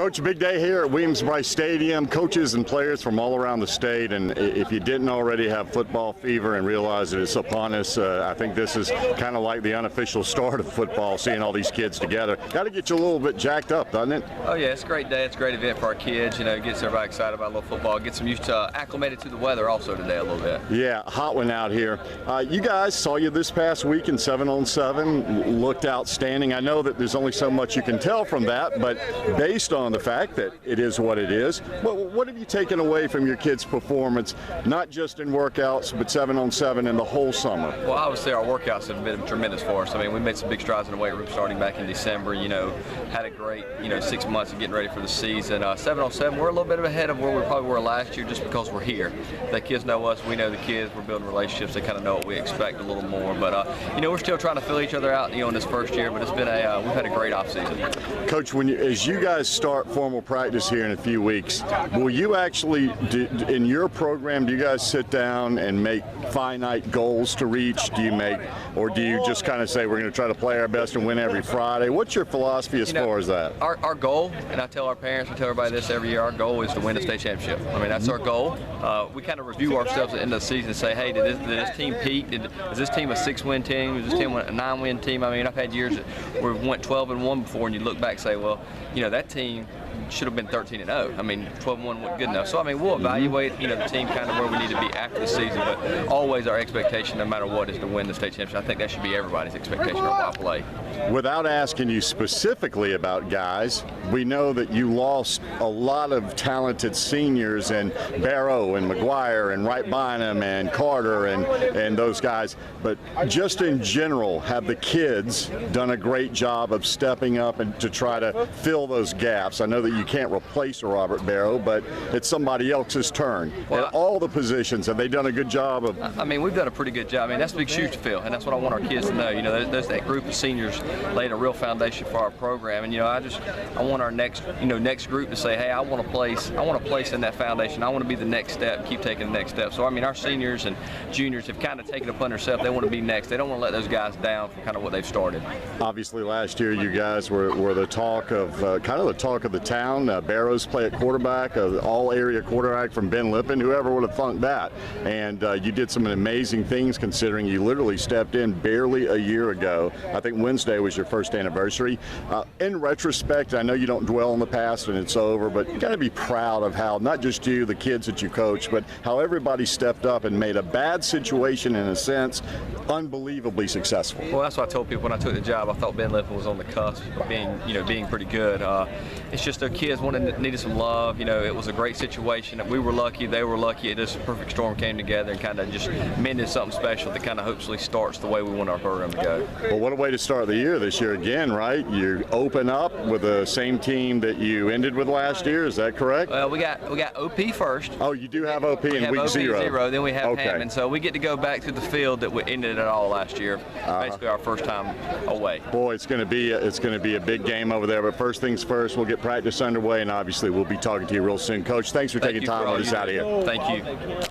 Coach, big day here at Williams-Brice Stadium. Coaches and players from all around the state, and if you didn't already have football fever and realize that it's upon us, I think this is kind of like the unofficial start of football, seeing all these kids together. Got to get you a little bit jacked up, doesn't it? Oh yeah, it's a great day. It's a great event for our kids. You know, it gets everybody excited about a little football. Gets them used to acclimated to the weather also today a little bit. Yeah, hot one out here. You guys, saw you this past week in 7-on-7, looked outstanding. I know that there's only so much you can tell from that, but based on the fact that it is what it is, what have you taken away from your kids' performance, not just in workouts, but 7-on-7 in the whole summer? Well, obviously our workouts have been tremendous for us. I mean, we made some big strides in the weight room starting back in December. You know, had a great 6 months of getting ready for the season. 7-on-7, we're a little bit ahead of where we probably were last year, just because we're here. The kids know us, we know the kids. We're building relationships. They kind of know what we expect a little more. But we're still trying to fill each other out, in this first year. But it's been we've had a great offseason. Coach, as you guys start formal practice here in a few weeks, will you actually, in your program, do you guys sit down and make finite goals to reach? Or do you just kind of say we're going to try to play our best and win every Friday? What's your philosophy as far as that? Our goal, and I tell our parents, I tell everybody this every year, our goal is to win the state championship. I mean, that's our goal. We kind of review ourselves at the end of the season and say, hey, did this team peak? Is this team a 6-win team? Is this team a 9-win team? I mean, I've had years where we went 12-1 before, and you look back and say, well, that team should have been 13-0. I mean, 12-1 wasn't good enough. So, I mean, we'll evaluate, the team kind of where we need to be after the season, but always our expectation, no matter what, is to win the state championship. I think that should be everybody's expectation of our play. Without asking you specifically about guys, we know that you lost a lot of talented seniors in Barrow and McGuire and Wright Bynum and Carter and those guys. But just in general, have the kids done a great job of stepping up and to try to fill those gaps? I know that you can't replace a Robert Barrow, but it's somebody else's turn. Well, at all the positions, have they done a good job of? I mean, we've done a pretty good job. I mean, that's big shoes to fill, and that's what I want our kids to know. There's that group of seniors laid a real foundation for our program, and I want our next group to say, hey, I want to place in that foundation. I want to be the next step, keep taking the next step. So I mean, our seniors and juniors have kind of taken it upon themselves. They want to be next. They don't want to let those guys down from kind of what they've started. Obviously, last year you guys were the talk of kind of the talk of the town. Barrows play at quarterback, all-area quarterback from Ben Lippen. Whoever would have thunk that? And you did some amazing things, considering you literally stepped in barely a year ago. I think Wednesday was your first anniversary. In retrospect, I know you don't dwell on the past and it's over, but you got to be proud of how not just you, the kids that you coach, but how everybody stepped up and made a bad situation, in a sense, unbelievably successful. Well, that's what I told people when I took the job. I thought Ben Lippen was on the cusp of being pretty good. It's just their kids needed some love. It was a great situation. We were lucky. They were lucky. It just a perfect storm came together and kind of just mended something special that kind of hopefully starts the way we want our program to go. Well, what a way to start the year this year again, right? You open up with the same team that you ended with last year. Is that correct? Well, we got OP first. Oh, you do have OP in week 0. Then we have Hammond. So we get to go back to the field that we ended it all last year. Basically, our first time away. Boy, it's going to be a big game over there. But first things first, we'll get practice underway, and obviously we'll be talking to you real soon, Coach. Thanks for taking time with us out here. Thank you.